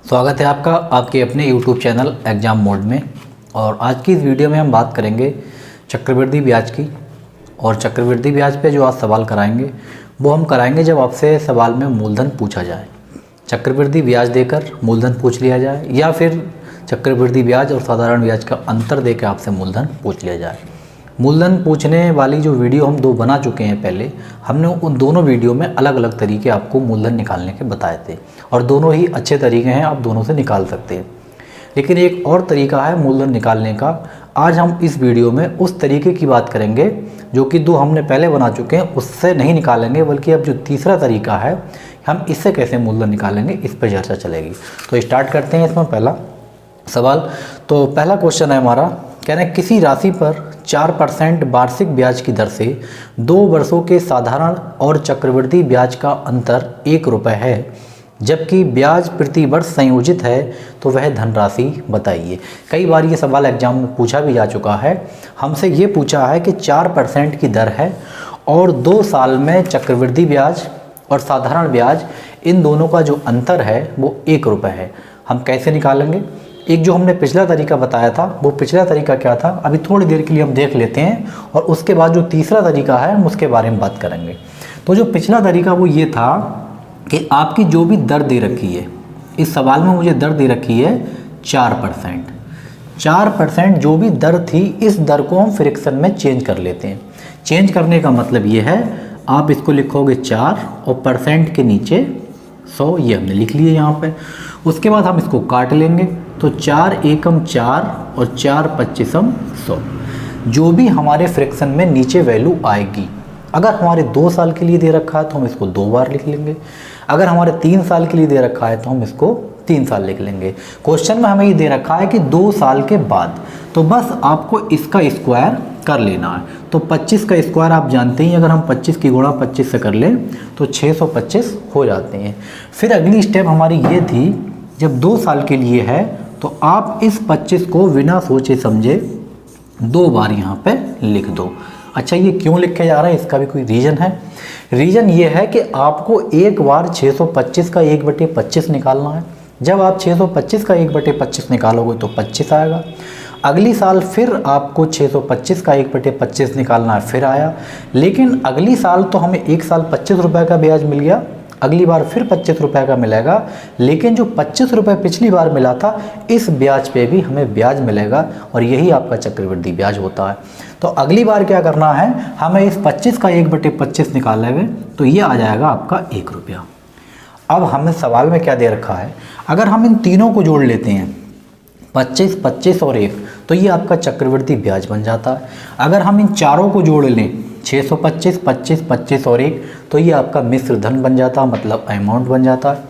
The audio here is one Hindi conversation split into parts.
स्वागत है आपका आपके अपने YouTube चैनल एग्ज़ाम मोड में। और आज की इस वीडियो में हम बात करेंगे चक्रवृद्धि ब्याज की। और चक्रवृद्धि ब्याज पे जो आज सवाल कराएंगे वो हम कराएंगे जब आपसे सवाल में मूलधन पूछा जाए। चक्रवृद्धि ब्याज देकर मूलधन पूछ लिया जाए या फिर चक्रवृद्धि ब्याज और साधारण ब्याज का अंतर देकर आपसे मूलधन पूछ लिया जाए। मूलधन पूछने वाली जो वीडियो हम दो बना चुके हैं पहले, हमने उन दोनों वीडियो में अलग अलग तरीके आपको मूलधन निकालने के बताए थे और दोनों ही अच्छे तरीके हैं, आप दोनों से निकाल सकते हैं। लेकिन एक और तरीका है मूलधन निकालने का। आज हम इस वीडियो में उस तरीके की बात करेंगे जो कि दो हमने पहले बना चुके हैं, उससे नहीं निकालेंगे, बल्कि अब जो तीसरा तरीका है हम इससे कैसे मूलधन निकालेंगे इस पर चर्चा चलेगी। तो स्टार्ट करते हैं इसमें पहला सवाल। तो पहला क्वेश्चन है हमारा, कह रहे हैं किसी राशि पर 4% वार्षिक ब्याज की दर से 2 वर्षों के साधारण और चक्रवृद्धि ब्याज का अंतर 1 रुपये है, जबकि ब्याज प्रति वर्ष संयोजित है, तो वह धनराशि बताइए। कई बार ये सवाल एग्जाम में पूछा भी जा चुका है। हमसे ये पूछा है कि 4% की दर है और 2 साल में चक्रवृद्धि ब्याज और साधारण ब्याज, इन दोनों का जो अंतर है वो 1 रुपये है। हम कैसे निकालेंगे? एक जो हमने पिछला तरीका बताया था, वो पिछला तरीका क्या था अभी थोड़ी देर के लिए हम देख लेते हैं, और उसके बाद जो तीसरा तरीका है हम उसके बारे में बात करेंगे। तो जो पिछला तरीका वो ये था कि आपकी जो भी दर दे रखी है, इस सवाल में मुझे दर दे रखी है 4%। 4% जो भी दर थी, इस दर को हम फ्रैक्शन में चेंज कर लेते हैं। चेंज करने का मतलब ये है, आप इसको लिखोगे 4 और परसेंट के नीचे 100, ये हमने लिख लिए यहाँ पे। उसके बाद हम इसको काट लेंगे, तो 4 एकम 4 और 4 पच्चीसम 100। जो भी हमारे फ्रैक्शन में नीचे वैल्यू आएगी, अगर हमारे 2 साल के लिए दे रखा है तो हम इसको 2 बार लिख लेंगे, अगर हमारे 3 साल के लिए दे रखा है तो हम इसको 3 साल लिख लेंगे। क्वेश्चन में हमें ये दे रखा है कि 2 साल के बाद, तो बस आपको इसका स्क्वायर कर लेना है। तो 25 का स्क्वायर आप जानते ही, अगर हम 25 की गुणा 25 से कर लें तो 625 हो जाते हैं। फिर अगली स्टेप हमारी ये थी, जब 2 साल के लिए है तो आप इस 25 को बिना सोचे समझे 2 बार यहाँ पे लिख दो। अच्छा, ये क्यों लिखे जा रहा है, इसका भी कोई रीज़न है? रीज़न ये है कि आपको एक बार 625 का 1/25 निकालना है। जब आप 625 का 1/25 निकालोगे तो 25 आएगा। अगली साल फिर आपको 625 का 1/25 निकालना है, फिर आया। लेकिन अगली साल तो हमें एक साल 25 रुपये का ब्याज मिल गया, अगली बार फिर 25 रुपये का मिलेगा, लेकिन जो 25 रुपये पिछली बार मिला था, इस ब्याज पे भी हमें ब्याज मिलेगा, और यही आपका चक्रवृद्धि ब्याज होता है। तो अगली बार क्या करना है, हमें इस 25 का 1/25 निकालेंगे तो ये आ जाएगा आपका 1 रुपया। अब हमें सवाल में क्या दे रखा है, अगर हम इन तीनों को जोड़ लेते हैं 25, 25 और 1, तो ये आपका चक्रवृद्धि ब्याज बन जाता है। अगर हम इन चारों को जोड़ लें 625, 25, 25 और 1, तो ये आपका मिश्र धन बन जाता है, मतलब अमाउंट बन जाता है।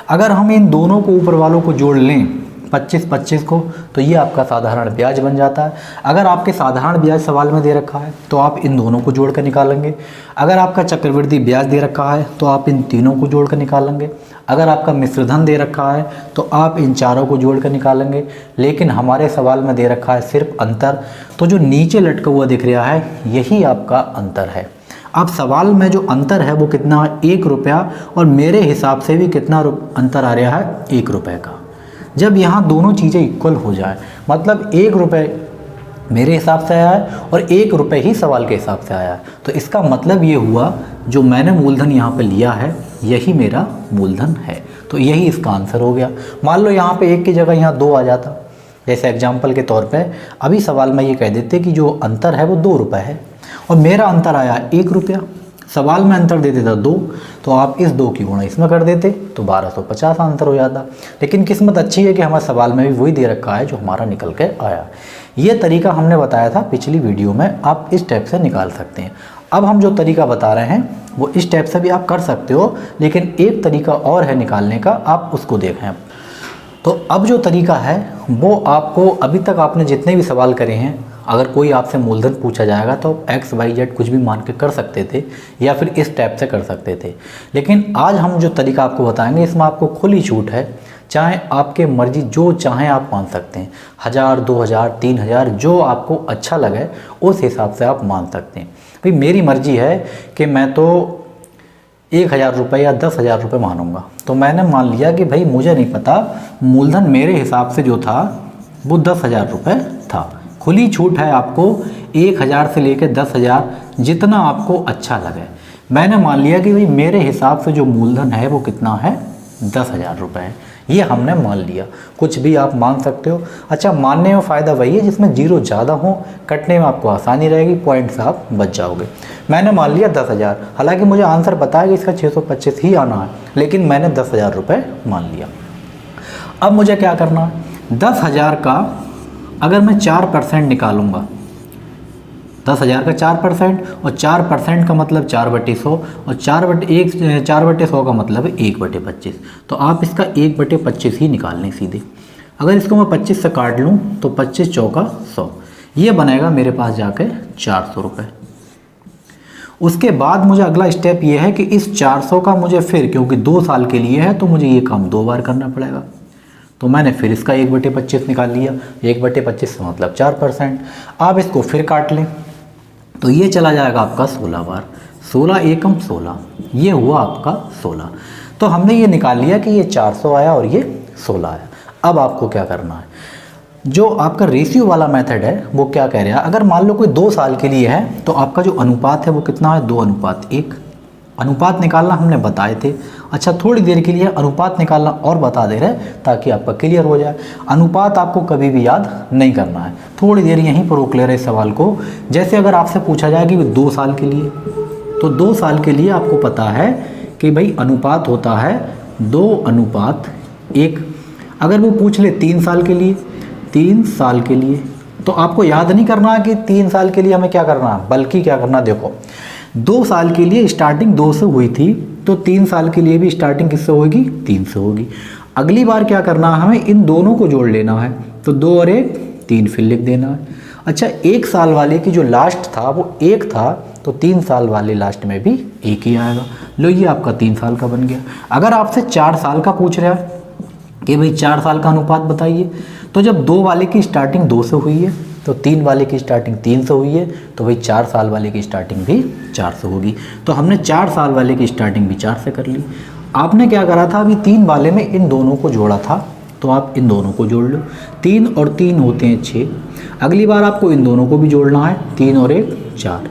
अगर हम इन दोनों को ऊपर वालों को जोड़ लें 25, 25 को, तो ये आपका साधारण ब्याज बन जाता है। अगर आपके साधारण ब्याज सवाल में दे रखा है तो आप इन दोनों को जोड़ कर निकालेंगे। अगर आपका चक्रवृद्धि ब्याज दे रखा है तो आप इन तीनों को जोड़ कर निकालेंगे। अगर आपका मिश्र धन दे रखा है तो आप इन चारों को जोड़ कर निकालेंगे। लेकिन हमारे सवाल में दे रखा है सिर्फ अंतर, तो जो नीचे लटका हुआ दिख रहा है यही आपका अंतर है। अब सवाल में जो अंतर है वो कितना है, 1 रुपया, और मेरे हिसाब से भी कितना अंतर आ रहा है, 1 रुपये का। जब यहाँ दोनों चीज़ें इक्वल हो जाए, मतलब 1 रुपये मेरे हिसाब से आया है और 1 रुपये ही सवाल के हिसाब से आया है, तो इसका मतलब ये हुआ जो मैंने मूलधन यहाँ पे लिया है यही मेरा मूलधन है। तो यही इसका आंसर हो गया। मान लो यहाँ पे 1 की जगह यहाँ 2 आ जाता, जैसे एग्जाम्पल के तौर पे अभी सवाल में ये कह देते कि जो अंतर है वो 2 रुपये है और मेरा अंतर आया 1 रुपया। सवाल में अंतर दे देता 2, तो आप इस 2 की गुणा इसमें कर देते तो 1250 आंसर हो जाता। लेकिन किस्मत अच्छी है कि हमारे सवाल में भी वही दे रखा है जो हमारा निकल के आया। ये तरीका हमने बताया था पिछली वीडियो में, आप इस टाइप से निकाल सकते हैं। अब हम जो तरीका बता रहे हैं वो इस टाइप से भी आप कर सकते हो, लेकिन एक तरीका और है निकालने का, आप उसको देखें। तो अब जो तरीका है वो आपको, अभी तक आपने जितने भी सवाल करे हैं, अगर कोई आपसे मूलधन पूछा जाएगा तो एक्स वाई जेड कुछ भी मान के कर सकते थे या फिर इस टाइप से कर सकते थे। लेकिन आज हम जो तरीका आपको बताएंगे इसमें आपको खुली छूट है, चाहे आपके मर्जी जो चाहें आप मान सकते हैं। 1000, 2000, 3000 जो आपको अच्छा लगे उस हिसाब से आप मान सकते हैं। भाई मेरी मर्जी है कि मैं तो 1000 रुपये या 10,000 रुपये मानूंगा। तो मैंने मान लिया कि भाई मुझे नहीं पता, मूलधन मेरे हिसाब से जो था वो 10,000 रुपये था। खुली छूट है आपको 1000 से लेकर 10,000, जितना आपको अच्छा लगे। मैंने मान लिया कि भाई मेरे हिसाब से जो मूलधन है वो कितना है, 10,000 रुपये है। ये हमने मान लिया, कुछ भी आप मान सकते हो। अच्छा, मानने में फ़ायदा वही है जिसमें जीरो ज़्यादा हो, कटने में आपको आसानी रहेगी, पॉइंट से आप बच जाओगे। मैंने मान लिया 10,000, हालांकि मुझे आंसर पता है कि इसका 625 ही आना है, लेकिन मैंने 10,000 रुपये मान लिया। अब मुझे क्या करना है, 10,000 का अगर मैं 4% निकालूंगा, 10,000 का 4%, और 4% का मतलब 4/100, और 4/100 का मतलब 1/25। तो आप इसका 1/25 ही निकाल लें सीधे। अगर इसको मैं 25 से काट लूँ तो 25 चौका 100, ये बनेगा मेरे पास जाके 400 रुपये। उसके बाद मुझे अगला स्टेप ये है कि इस 400 का मुझे फिर, क्योंकि 2 साल के लिए है तो मुझे ये काम 2 बार करना पड़ेगा, तो मैंने फिर इसका 1/25 निकाल लिया। 1/25 का मतलब 4%। आप इसको फिर काट लें तो ये चला जाएगा आपका 16 बार, 16 एकम 16, ये हुआ आपका 16। तो हमने ये निकाल लिया कि ये 400 आया और ये 16 आया। अब आपको क्या करना है, जो आपका रेशियो वाला मेथड है वो क्या कह रहा है, अगर मान लो कोई 2 साल के लिए है तो आपका जो अनुपात है वो कितना है, 2:1। अनुपात निकालना हमने बताए थे। अच्छा, थोड़ी देर के लिए अनुपात निकालना और बता दे रहे हैं ताकि आपका क्लियर हो जाए। अनुपात आपको कभी भी याद नहीं करना है, थोड़ी देर यहीं पर रोक ले रहे इस सवाल को। जैसे अगर आपसे पूछा जाए कि 2 साल के लिए, तो 2 साल के लिए आपको पता है कि भाई अनुपात होता है 2:1। अगर वो पूछ ले 3 साल के लिए, 3 साल के लिए, तो आपको याद नहीं करना कि 3 साल के लिए हमें क्या करना है, बल्कि क्या करना, देखो 2 साल के लिए स्टार्टिंग 2 से हुई थी तो 3 साल के लिए भी स्टार्टिंग किससे होगी, 3 से होगी। अगली बार क्या करना है, हमें इन दोनों को जोड़ लेना है, तो 2 और 1 3 फिर लिख देना है। अच्छा, 1 साल वाले की जो लास्ट था वो 1 था, तो 3 साल वाले लास्ट में भी 1 ही आएगा। लो, ये आपका 3 साल का बन गया। अगर आपसे 4 साल का पूछ रहा है कि भाई 4 साल का अनुपात बताइए, तो जब 2 वाले की स्टार्टिंग 2 से हुई है तो 3 वाले की स्टार्टिंग 3 से हुई है, तो भाई 4 साल वाले की स्टार्टिंग भी 4 से होगी। तो हमने 4 साल वाले की स्टार्टिंग भी 4 से कर ली। आपने क्या करा था, अभी 3 वाले में इन दोनों को जोड़ा था, तो आप इन दोनों को जोड़ लो। 3 और 3 होते हैं 6। अगली बार आपको इन दोनों को भी जोड़ना है, 3 और 1 4,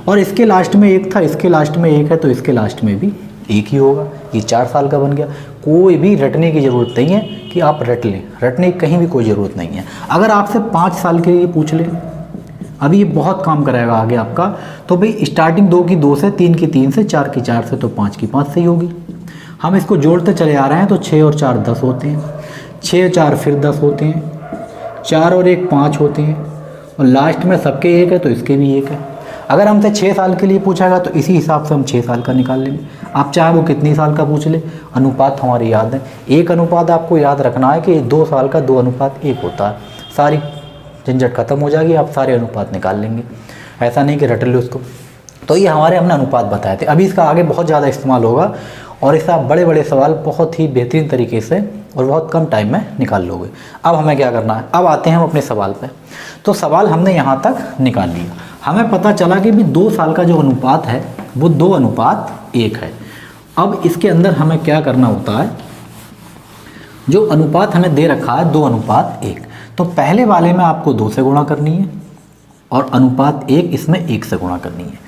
और इसके लास्ट में 1 था, इसके लास्ट में 1 है, तो इसके लास्ट में भी 1 ही होगा। ये 4 साल का बन गया। कोई भी रटने की ज़रूरत नहीं है कि आप रट लें, रटने की कहीं भी कोई ज़रूरत नहीं है। अगर आपसे 5 साल के लिए पूछ ले, अभी ये बहुत काम कराएगा आगे आपका, तो भाई स्टार्टिंग 2 की 2 से, 3 की 3 से, 4 की 4 से, तो 5 की 5 से ही होगी। हम इसको जोड़ते चले आ रहे हैं, तो 6 और 4 10 होते हैं, 6 और 4 फिर 10 होते हैं, 4 और 1 5 होते हैं, और लास्ट में सबके 1 है तो इसके भी 1 है। अगर हमसे 6 साल के लिए पूछेगा तो इसी हिसाब से हम 6 साल का निकाल लेंगे। आप चाहे वो कितनी साल का पूछ ले, अनुपात हमारी याद है। एक अनुपात आपको याद रखना है कि 2 साल का 2:1 होता है। सारी झंझट खत्म हो जाएगी, आप सारे अनुपात निकाल लेंगे, ऐसा नहीं कि रट लो उसको। तो ये हमारे हमने अनुपात बताए थे। अभी इसका आगे बहुत ज़्यादा इस्तेमाल होगा और इससे आप बड़े बड़े सवाल बहुत ही बेहतरीन तरीके से और बहुत कम टाइम में निकाल लोगे। अब हमें क्या करना है, अब आते हैं हम अपने सवाल पे। तो सवाल हमने यहाँ तक निकाल लिया। हमें पता चला कि भी 2 साल का जो अनुपात है वो 2:1 है। अब इसके अंदर हमें क्या करना होता है, जो अनुपात हमें दे रखा है 2:1, तो पहले वाले में आपको 2 से गुणा करनी है और अनुपात 1 इसमें 1 से गुणा करनी है।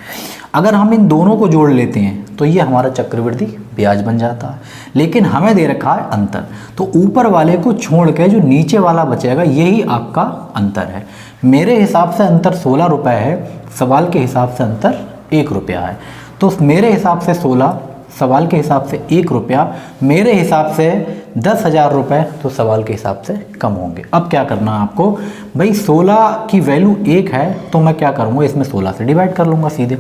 अगर हम इन दोनों को जोड़ लेते हैं तो ये हमारा चक्रवृद्धि ब्याज बन जाता है। लेकिन हमें दे रखा है अंतर, तो ऊपर वाले को छोड़ के जो नीचे वाला बचेगा यही आपका अंतर है। मेरे हिसाब से अंतर 16 रुपये है, सवाल के हिसाब से अंतर 1 रुपया है। तो मेरे हिसाब से 16, सवाल के हिसाब से 1 रुपया, मेरे हिसाब से 10,000 रुपये, तो सवाल के हिसाब से कम होंगे। अब क्या करना है आपको, भाई 16 की वैल्यू 1 है तो मैं क्या करूँगा, इसमें 16 से डिवाइड कर लूँगा सीधे।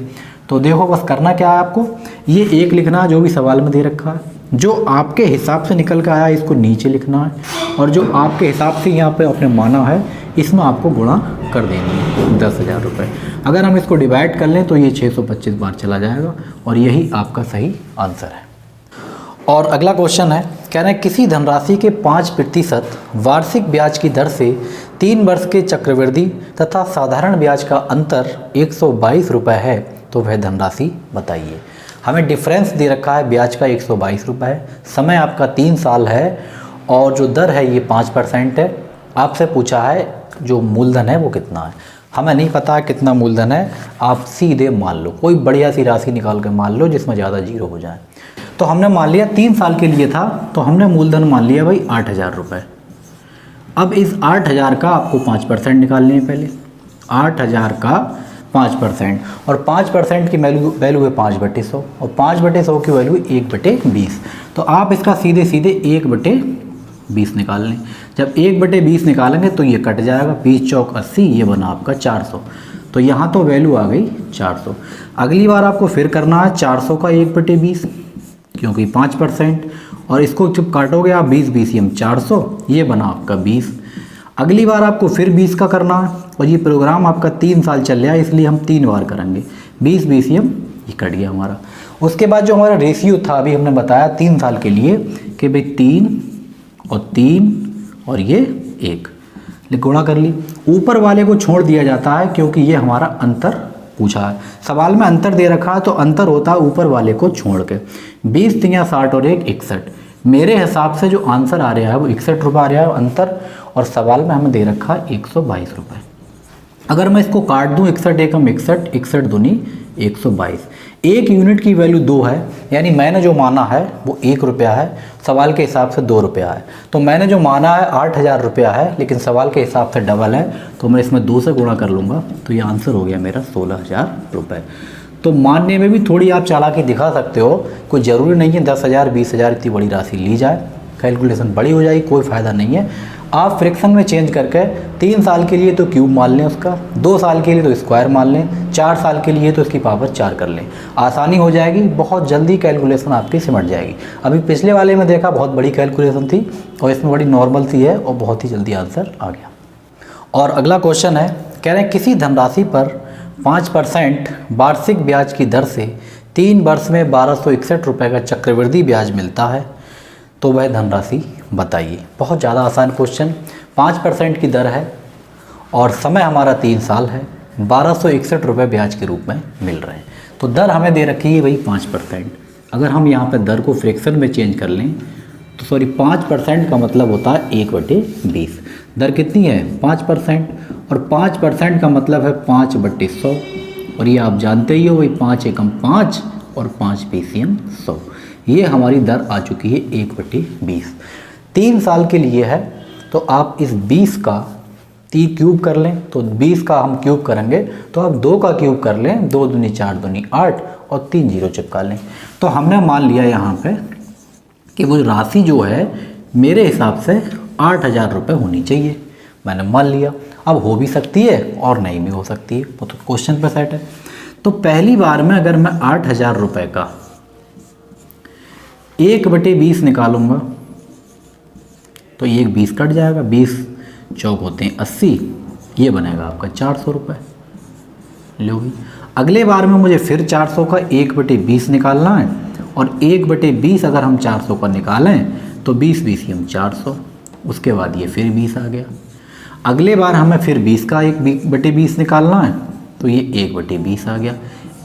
तो देखो बस करना क्या है आपको, ये 1 लिखना है जो भी सवाल में दे रखा है, जो आपके हिसाब से निकल कर आया इसको नीचे लिखना है, और जो आपके हिसाब से यहाँ पे आपने माना है इसमें आपको गुणा कर देंगे 10,000 रुपये। अगर हम इसको डिवाइड कर लें तो ये 625 बार चला जाएगा और यही आपका सही आंसर है। और अगला क्वेश्चन है, कह रहे हैं किसी धनराशि के 5% वार्षिक ब्याज की दर से 3 वर्ष के चक्रवृद्धि तथा साधारण ब्याज का अंतर 122 रुपये है, तो वह धनराशि बताइए। हमें डिफरेंस दे रखा है ब्याज का 122 रुपये है, समय आपका 3 साल है और जो दर है ये 5% है। आपसे पूछा है जो मूलधन है वो कितना है। हमें नहीं पता है कितना मूलधन है, आप सीधे मान लो, कोई बढ़िया सी राशि निकाल के मान लो जिसमें ज़्यादा जीरो हो जाए। तो हमने मान लिया 3 साल के लिए था, तो हमने मूलधन मान लिया भाई 8,000 रुपये। अब इस 8,000 का आपको 5% निकालने हैं पहले। 8,000 का 5% और 5% की वैल्यू है 5/100 और 5/100 की वैल्यू 1/20। तो आप इसका सीधे सीधे 1/20 निकाल लें। जब 1/20 निकालेंगे तो ये कट जाएगा, 20 चौक 80, ये बना आपका 400। तो यहाँ तो वैल्यू आ गई 400। अगली बार आपको फिर करना है 400 का 1/20 क्योंकि 5%, और इसको जब काटोगे आप 20 BCM 400, ये बना आपका 20। अगली बार आपको फिर 20 का करना है और ये प्रोग्राम आपका 3 साल चल रहा है इसलिए हम 3 बार करेंगे। 20 BCM ये कट गया हमारा। उसके बाद जो हमारा रेशियो था अभी हमने बताया 3 साल के लिए कि भाई 3 और 3 और ये 1 गुणा कर ली। ऊपर वाले को छोड़ दिया जाता है क्योंकि ये हमारा अंतर पूछा है। सवाल में अंतर दे रखा है तो अंतर होता है ऊपर वाले को छोड़ के। 20 तिया 60 और 1 61। मेरे हिसाब से जो आंसर आ रहा है वो 61 रुपये आ रहा है अंतर, और सवाल में हमें दे रखा है 122 रुपये। अगर मैं इसको काट दूं 61 एकम 61, 61 दूनी 122। 1 यूनिट की वैल्यू 2 है, यानी मैंने जो माना है वो 1 रुपया है, सवाल के हिसाब से 2 रुपया है। तो मैंने जो माना है 8,000 रुपया है, लेकिन सवाल के हिसाब से डबल है, तो मैं इसमें 2 से गुणा कर लूँगा तो ये आंसर हो गया मेरा 16,000 रुपये। तो मानने में भी थोड़ी आप चालाकी दिखा सकते हो, कोई ज़रूरी नहीं है 10,000 20,000 इतनी बड़ी राशि ली जाए, कैलकुलेशन बड़ी हो जाएगी, कोई फ़ायदा नहीं है। आप फ्रैक्शन में चेंज करके 3 साल के लिए तो क्यूब मान लें उसका, 2 साल के लिए तो स्क्वायर मान लें, 4 साल के लिए तो इसकी पावर 4 कर लें, आसानी हो जाएगी, बहुत जल्दी कैलकुलेशन आपकी सिमट जाएगी। अभी पिछले वाले में देखा बहुत बड़ी कैलकुलेशन थी और इसमें बड़ी नॉर्मल सी है और बहुत ही जल्दी आंसर आ गया। और अगला क्वेश्चन है, कह रहे हैं किसी धनराशि पर 5% वार्षिक ब्याज की दर से 3 वर्ष में 1261 रुपये का चक्रवृद्धि ब्याज मिलता है, तो वह धनराशि बताइए। बहुत ज़्यादा आसान क्वेश्चन। 5% की दर है और समय हमारा 3 साल है, 1261 रुपये ब्याज के रूप में मिल रहे हैं। तो दर हमें दे रखी है वही 5%। अगर हम यहाँ पे दर को फ्रैक्शन में चेंज कर लें तो 5% का मतलब होता है 1/20। दर कितनी है 5%, और 5% का मतलब है 5/100, और ये आप जानते ही हो वही 5 एकम 5 और 5 BCM 100। ये हमारी दर आ चुकी है 1/20। 3 साल के लिए है, तो आप इस 20 का 3 क्यूब कर लें, तो 20 का हम क्यूब करेंगे तो आप 2 का क्यूब कर लें, 2 दूनी 4 दूनी 8 और 3 जीरो चिपका लें। तो हमने मान लिया यहाँ पे कि वो राशि जो है मेरे हिसाब से 8,000 रुपये होनी चाहिए, मैंने मान लिया। अब हो भी सकती है और नहीं भी हो सकती है, वो तो क्वेश्चन पे सेट है। तो पहली बार में अगर मैं 8,000 रुपये का 1/20 निकालूंगा तो ये 20 कट जाएगा, 20 चौक होते हैं 80, ये बनेगा आपका 400 रुपये। लो भी अगले बार में मुझे फिर 400 का 1/20 निकालना है, और 1/20 अगर हम 400 का निकालें तो 20 BCM 400, उसके बाद ये फिर 20 आ गया। अगले बार हमें फिर 20 का 1/20 निकालना है तो ये 1/20 आ गया।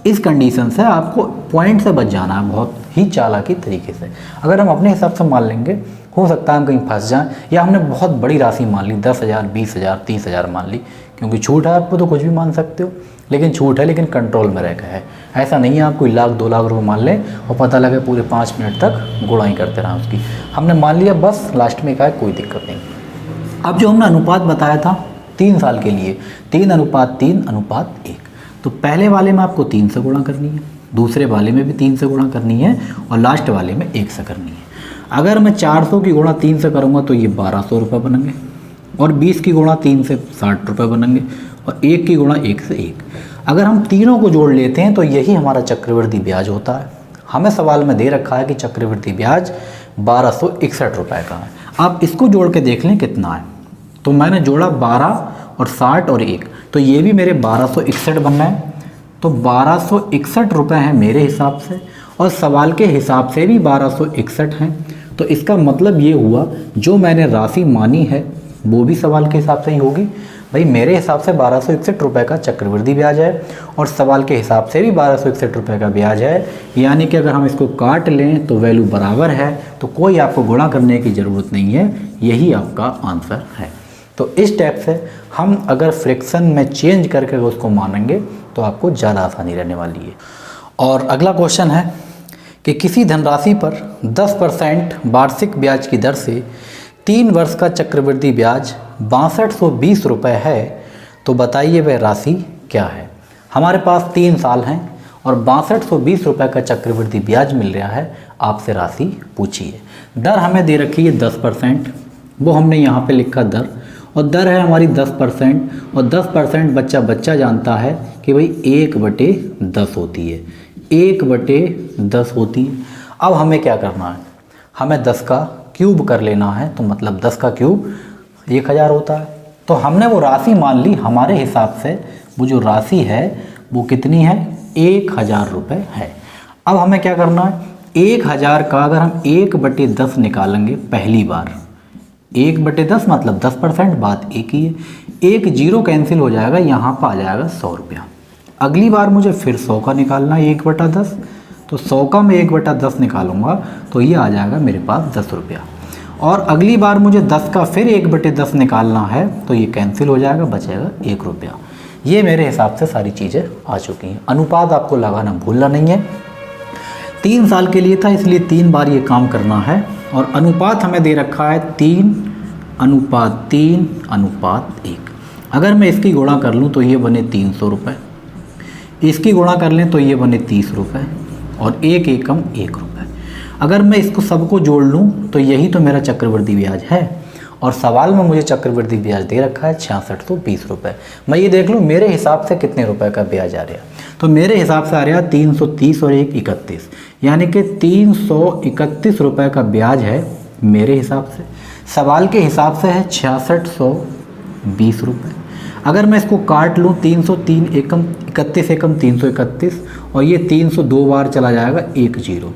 इस कंडीशन से आपको पॉइंट से बच जाना है बहुत ही चालाकी तरीके से। अगर हम अपने हिसाब से मान लेंगे हो सकता है हम कहीं फंस जाएं, या हमने बहुत बड़ी राशि मान ली 10,000 20,000 30,000 मान ली, क्योंकि छूट है आपको तो कुछ भी मान सकते हो, लेकिन छूट है लेकिन कंट्रोल में रहकर है। ऐसा नहीं है आप कोई 1,00,000 2,00,000 रुपये मान लें और पता लगे पूरे 5 मिनट तक गुणाई करते रहा उसकी। हमने मान लिया बस, लास्ट में कहा कोई दिक्कत नहीं। अब जो हमने अनुपात बताया था 3 साल के लिए 3:3:1, तो पहले वाले में आपको 3 से गुणा करनी है, दूसरे वाले में भी 3 से गुणा करनी है, और लास्ट वाले में 1 से करनी है। अगर मैं 400 की गुणा 3 से करूँगा तो ये 1,200 रुपये बनेंगे, और 20 की गुणा 3 से 60 रुपये बनेंगे, और 1 की गुणा 1 से 1। अगर हम तीनों को जोड़ लेते हैं तो यही हमारा चक्रवृद्धि ब्याज होता है। हमें सवाल में दे रखा है कि चक्रवृद्धि ब्याज 1261 रुपये का है। आप इसको जोड़ के देख लें कितना है। तो मैंने जोड़ा 12 और 60 और 1, तो ये भी मेरे 1261 बनना है। तो 1261 रुपये हैं मेरे हिसाब से, और सवाल के हिसाब से भी 1261 हैं। तो इसका मतलब ये हुआ जो मैंने राशि मानी है वो भी सवाल के हिसाब से ही होगी। भाई मेरे हिसाब से 1261 रुपये का चक्रवृद्धि ब्याज है और सवाल के हिसाब से भी 1261 रुपये का ब्याज है, यानी कि अगर हम इसको काट लें तो वैल्यू बराबर है, तो कोई आपको गुणा करने की ज़रूरत नहीं है, यही आपका आंसर है। तो इस टाइप से हम अगर फ्रैक्शन में चेंज करके उसको मानेंगे तो आपको ज़्यादा आसानी रहने वाली है। और अगला क्वेश्चन है कि किसी धनराशि पर 10% वार्षिक ब्याज की दर से 3 वर्ष का चक्रवृद्धि ब्याज 6220 रुपये है, तो बताइए वह राशि क्या है। हमारे पास 3 साल हैं और 6220 रुपये का चक्रवृद्धि ब्याज मिल रहा है, आपसे राशि पूछिए। दर हमें दे रखी है 10%, वो हमने यहाँ पे लिखा दर, और दर है हमारी 10%, और 10% बच्चा जानता है कि भाई 1/10 होती है, 1/10 होती है। अब हमें क्या करना है, हमें 10 का क्यूब कर लेना है, तो मतलब 10 का क्यूब 1000 होता है। तो हमने वो राशि मान ली, हमारे हिसाब से वो जो राशि है वो कितनी है, 1000 रुपये है। अब हमें क्या करना है, 1000 का अगर हम 1/10 निकालेंगे पहली बार, 1/10 मतलब 10%, बात एक ही है, एक जीरो कैंसिल हो जाएगा, यहाँ पर आ जाएगा 100 रुपया। अगली बार मुझे फिर 100 का निकालना है 1/10, तो 100 का मैं 1/10 निकालूंगा तो ये आ जाएगा मेरे पास 10 रुपया। और अगली बार मुझे 10 का फिर 1/10 निकालना है तो ये कैंसिल हो जाएगा, बचेगा 1 रुपया। ये मेरे हिसाब से सारी चीज़ें आ चुकी हैं। अनुपात आपको लगाना भूलना नहीं है, 3 साल के लिए था इसलिए 3 बार ये काम करना है। और अनुपात हमें दे रखा है 3:3:1। अगर मैं इसकी गुणा कर लूँ तो ये बने 300 रुपये, इसकी गुणा कर लें तो ये बने 30 रुपये, और 1 एकम 1 रुपये। अगर मैं इसको सबको जोड़ लूँ तो यही तो मेरा चक्रवृद्धि ब्याज है, और सवाल में मुझे चक्रवृद्धि ब्याज दे रखा है 6620 रुपये। मैं ये देख लूँ मेरे हिसाब से कितने रुपए का ब्याज आ रहा है, तो मेरे हिसाब से आ रहा है 330 और 1 31, यानी कि 331 रुपये का ब्याज है मेरे हिसाब से। सवाल के हिसाब से है 6620 रुपये। अगर मैं इसको काट लूँ 303 एकम 31 एकम 331, और ये 302 बार चला जाएगा 1 जीरो,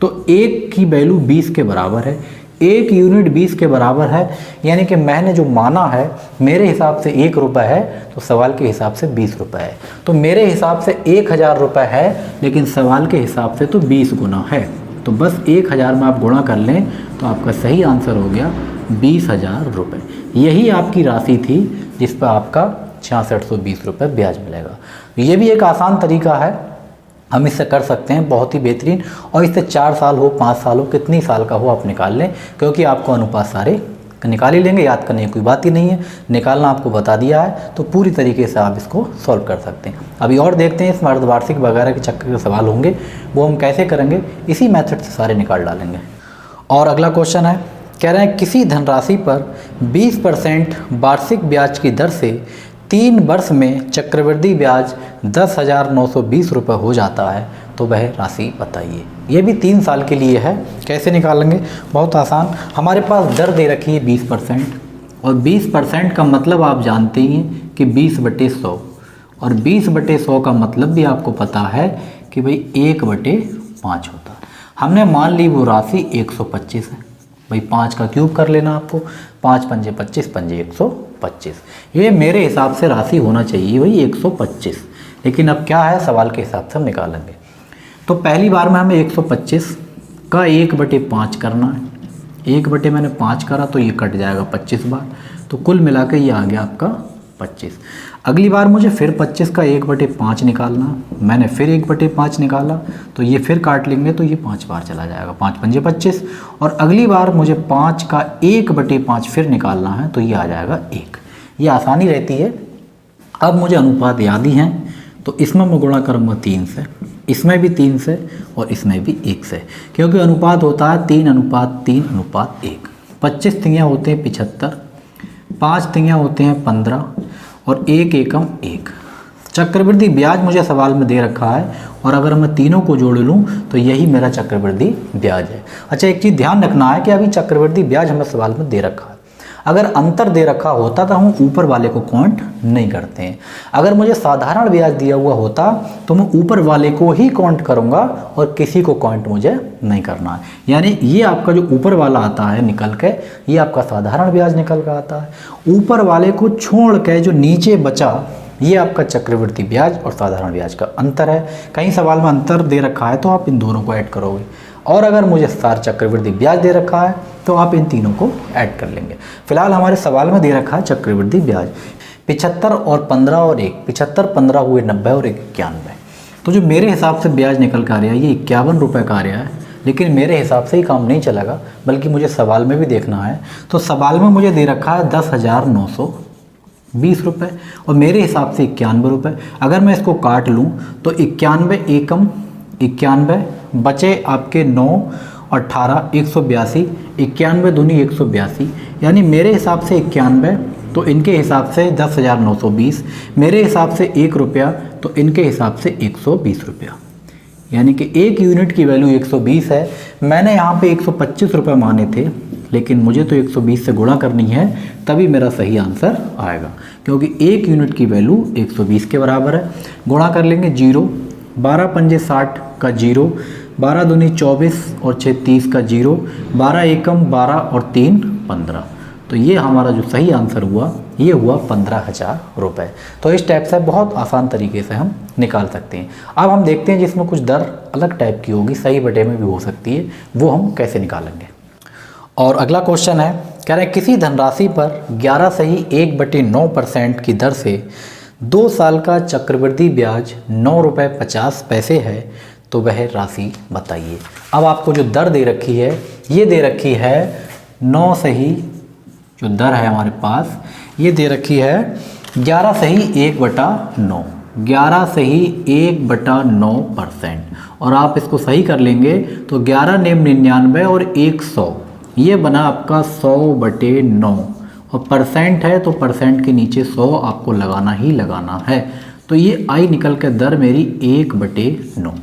तो 1 की वैल्यू 20 के बराबर है, 1 यूनिट 20 के बराबर है, यानी कि मैंने जो माना है मेरे हिसाब से 1 रुपये है, तो सवाल के हिसाब से 20 रुपये है। तो मेरे हिसाब से 1000 रुपये है, लेकिन सवाल के हिसाब से तो 20 गुना है, तो बस 1000 में आप गुणा कर लें तो आपका सही आंसर हो गया 20,000 रुपये। यही आपकी राशि थी जिस पर आपका 6620 रुपये ब्याज मिलेगा। ये भी एक आसान तरीका है, हम इससे कर सकते हैं, बहुत ही बेहतरीन। और इससे 4 साल हो 5 साल हो कितनी साल का हो आप निकाल लें, क्योंकि आपको अनुपात सारे निकाल ही लेंगे, याद करने की कोई बात ही नहीं है, निकालना आपको बता दिया है, तो पूरी तरीके से आप इसको सॉल्व कर सकते हैं। अभी और देखते हैं, इस अर्धवार्षिक वगैरह के चक्कर के सवाल होंगे वो हम कैसे करेंगे, इसी मेथड से सारे निकाल डालेंगे। और अगला क्वेश्चन है, कह रहे हैं किसी धनराशि पर 20% वार्षिक ब्याज की दर से 3 वर्ष में चक्रवृद्धि ब्याज 10,920 रुपये हो जाता है, तो वह राशि बताइए। ये भी 3 साल के लिए है, कैसे निकालेंगे, बहुत आसान। हमारे पास दर दे रखी है 20%, और 20% का मतलब आप जानते ही हैं कि 20/100, और 20/100 का मतलब भी आपको पता है कि भाई 1/5 होता है। हमने मान ली वो राशि 125 है, भाई 5 का क्यूब कर लेना आपको, 5 पंजे 25, पंजे 125, ये मेरे हिसाब से राशि होना चाहिए भाई 125। लेकिन अब क्या है, सवाल के हिसाब से हम निकालेंगे। तो पहली बार में हमें 125 का 1/5 करना है, 1 मैंने 5 करा तो ये कट जाएगा 25 बार, तो कुल मिला के ये आ गया आपका 25। अगली बार मुझे फिर 25 का 1/5 निकालना, मैंने फिर 1/5 निकाला, तो ये फिर काट लेंगे तो ये 5 बार चला जाएगा, 5 पंजे 25। और अगली बार मुझे 5 का 1/5 फिर निकालना है, तो ये आ जाएगा 1। ये आसानी रहती है। अब मुझे अनुपात याद ही हैं, तो इसमें मैं गुणा करूँगा 3 से, इसमें भी 3 से, और इसमें भी 1 से, क्योंकि अनुपात होता है 3:3:1। 25 तियाँ होते हैं 75, 5 तियाँ होते हैं 15, और 1 एकम 1। चक्रवृद्धि ब्याज मुझे सवाल में दे रखा है, और अगर मैं तीनों को जोड़ लूँ तो यही मेरा चक्रवृद्धि ब्याज है। अच्छा, एक चीज़ ध्यान रखना है कि अभी चक्रवृद्धि ब्याज हमें सवाल में दे रखा है। अगर अंतर दे रखा होता तो हम ऊपर वाले को काउंट नहीं करते हैं। अगर मुझे साधारण ब्याज दिया हुआ होता तो मैं ऊपर वाले को ही काउंट करूंगा और किसी को काउंट मुझे नहीं करना है। यानी ये आपका जो ऊपर वाला आता है निकल के, ये आपका साधारण ब्याज निकल कर आता है। ऊपर वाले को छोड़ के जो नीचे बचा ये आपका चक्रवृद्धि ब्याज और साधारण ब्याज का अंतर है। कहीं सवाल में अंतर दे रखा है तो आप इन दोनों को ऐड करोगे, और अगर मुझे सार चक्रवृद्धि ब्याज दे रखा है तो आप इन तीनों को ऐड कर लेंगे। फिलहाल हमारे सवाल में दे रखा है चक्रवृद्धि ब्याज 75 और 15 और 1, 75 15 हुए 90 और 1 91। तो जो मेरे हिसाब से ब्याज निकल कर आ रहा है ये 51 रुपये का आ रहा है, लेकिन मेरे हिसाब से ही काम नहीं चलेगा, बल्कि मुझे सवाल में भी देखना है। तो सवाल में मुझे दे रखा है 10,920 रुपये और मेरे हिसाब से 91 रुपये। अगर मैं इसको काट लूँ तो 91 एकम 91 बचे आपके 9 और 18 182, 91 दूनी 182, यानी मेरे हिसाब से 91, तो इनके हिसाब से 10,920, मेरे हिसाब से 1 रुपया, तो इनके हिसाब से 120 रुपया, यानी कि एक यूनिट की वैल्यू 120 है। मैंने यहाँ पे 125 रुपये माने थे, लेकिन मुझे तो 120 से गुणा करनी है तभी मेरा सही आंसर आएगा, क्योंकि एक यूनिट की वैल्यू 120 के बराबर है। गुणा कर लेंगे 0, 12 पंजे 60 का 0, 12 दूनी 24 और 6 30 का 0, 12 एकम 12 और 3 15। तो ये हमारा जो सही आंसर हुआ ये हुआ 15,000 रुपये। तो इस टाइप से बहुत आसान तरीके से हम निकाल सकते हैं। अब हम देखते हैं जिसमें कुछ दर अलग टाइप की होगी, सही बटे में भी हो सकती है, वो हम कैसे निकालेंगे। और अगला क्वेश्चन है, कह रहे हैं किसी धनराशि पर 11 सही 1/9% की दर से 2 साल का चक्रवृद्धि ब्याज 9 रुपये 50 पैसे है, तो वह राशि बताइए। अब आपको जो दर दे रखी है ये दे रखी है 9 सही, जो दर है हमारे पास ये दे रखी है 11 सही 1/9, 11 सही 1/9%। और आप इसको सही कर लेंगे तो 11 नेम 99 और 100, ये बना आपका 100/9, और परसेंट है तो परसेंट के नीचे 100 आपको लगाना ही लगाना है। तो ये आई निकल के दर मेरी 1/9।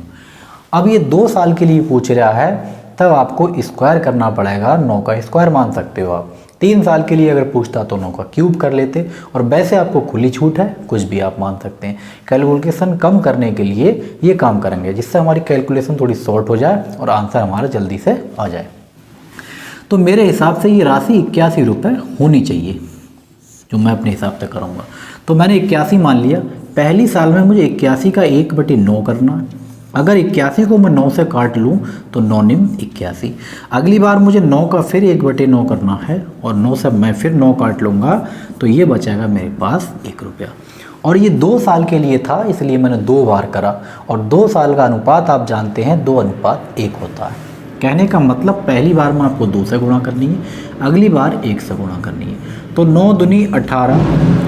अब ये 2 साल के लिए पूछ रहा है, तब आपको स्क्वायर करना पड़ेगा, 9 का स्क्वायर मान सकते हो आप। 3 साल के लिए अगर पूछता तो 9 का क्यूब कर लेते, और वैसे आपको खुली छूट है, कुछ भी आप मान सकते हैं। कैलकुलेशन कम करने के लिए ये काम करेंगे, जिससे हमारी कैलकुलेशन थोड़ी शॉर्ट हो जाए और आंसर हमारा जल्दी से आ जाए। तो मेरे हिसाब से ये राशि 81 रुपये होनी चाहिए, जो मैं अपने हिसाब से करूँगा। तो मैंने 81 मान लिया। पहली साल में मुझे 81 का 1/9 करना है। अगर 81 को मैं 9 से काट लूँ तो 9 निम 81। अगली बार मुझे 9 का फिर 1/9 करना है, और 9 से मैं फिर 9 काट लूँगा तो ये बचेगा मेरे पास 1 रुपया। और ये 2 साल के लिए था, इसलिए मैंने 2 बार करा, और 2 साल का अनुपात आप जानते हैं 2:1 होता है। कहने का मतलब पहली बार में आपको 2 से गुणा करनी है, अगली बार 1 से गुणा करनी है। तो 9 दूनी 18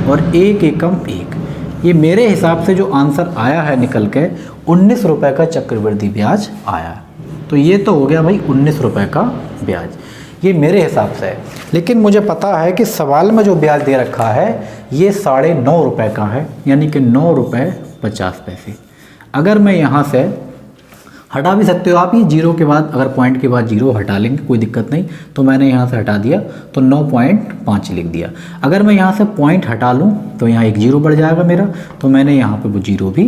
और 1 एकम 1, ये मेरे हिसाब से जो आंसर आया है निकल के 19 रुपये का चक्रवृद्धि ब्याज आया है। तो ये तो हो गया भाई 19 रुपये का ब्याज, ये मेरे हिसाब से है। लेकिन मुझे पता है कि सवाल में जो ब्याज दे रखा है ये 9.5 रुपये का है, यानी कि 9 रुपये 50 पैसे। अगर मैं यहाँ से हटा भी सकते हो आप, ये 0 के बाद, अगर पॉइंट के बाद 0 हटा लेंगे कोई दिक्कत नहीं। तो मैंने यहाँ से हटा दिया तो 9.5 लिख दिया। अगर मैं यहाँ से पॉइंट हटा लूँ तो यहाँ एक 0 बढ़ जाएगा मेरा, तो मैंने यहाँ पे वो 0 भी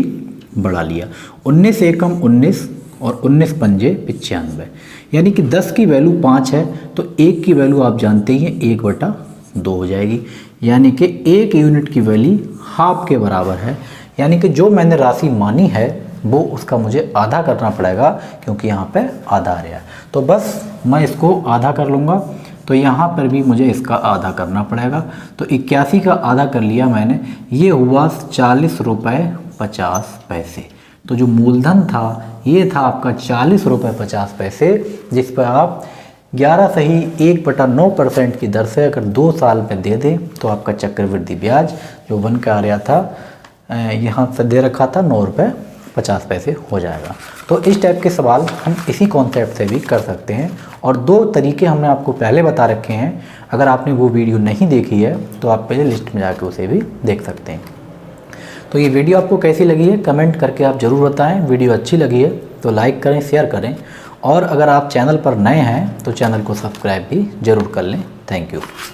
बढ़ा लिया। 19 एकम 19 और 19 पंजे 95, यानी कि 10 की वैल्यू 5 है, तो 1 की वैल्यू आप जानते ही हैं 1/2 हो जाएगी, यानी कि 1 यूनिट की वैल्यू हाफ के बराबर है। यानी कि जो मैंने राशि मानी है वो उसका मुझे आधा करना पड़ेगा, क्योंकि यहाँ पे आधा आ रहा है। तो बस मैं इसको आधा कर लूँगा, तो यहाँ पर भी मुझे इसका आधा करना पड़ेगा। तो 81 का आधा कर लिया मैंने, ये हुआ 40 रुपये 50 पैसे। तो जो मूलधन था ये था आपका 40 रुपये 50 पैसे, जिस पर आप 11 सही 1/9% की दर से अगर 2 साल में दे दें तो आपका चक्रवृद्धि ब्याज जो बन के आ रहा था, यहाँ से दे रखा था 9 रुपये 50 पैसे हो जाएगा। तो इस टाइप के सवाल हम इसी कॉन्सेप्ट से भी कर सकते हैं, और 2 तरीके हमने आपको पहले बता रखे हैं। अगर आपने वो वीडियो नहीं देखी है तो आप पहले लिस्ट में जाकर उसे भी देख सकते हैं। तो ये वीडियो आपको कैसी लगी है कमेंट करके आप ज़रूर बताएं। वीडियो अच्छी लगी है तो लाइक करें, शेयर करें, और अगर आप चैनल पर नए हैं तो चैनल को सब्सक्राइब भी ज़रूर कर लें। Thank you.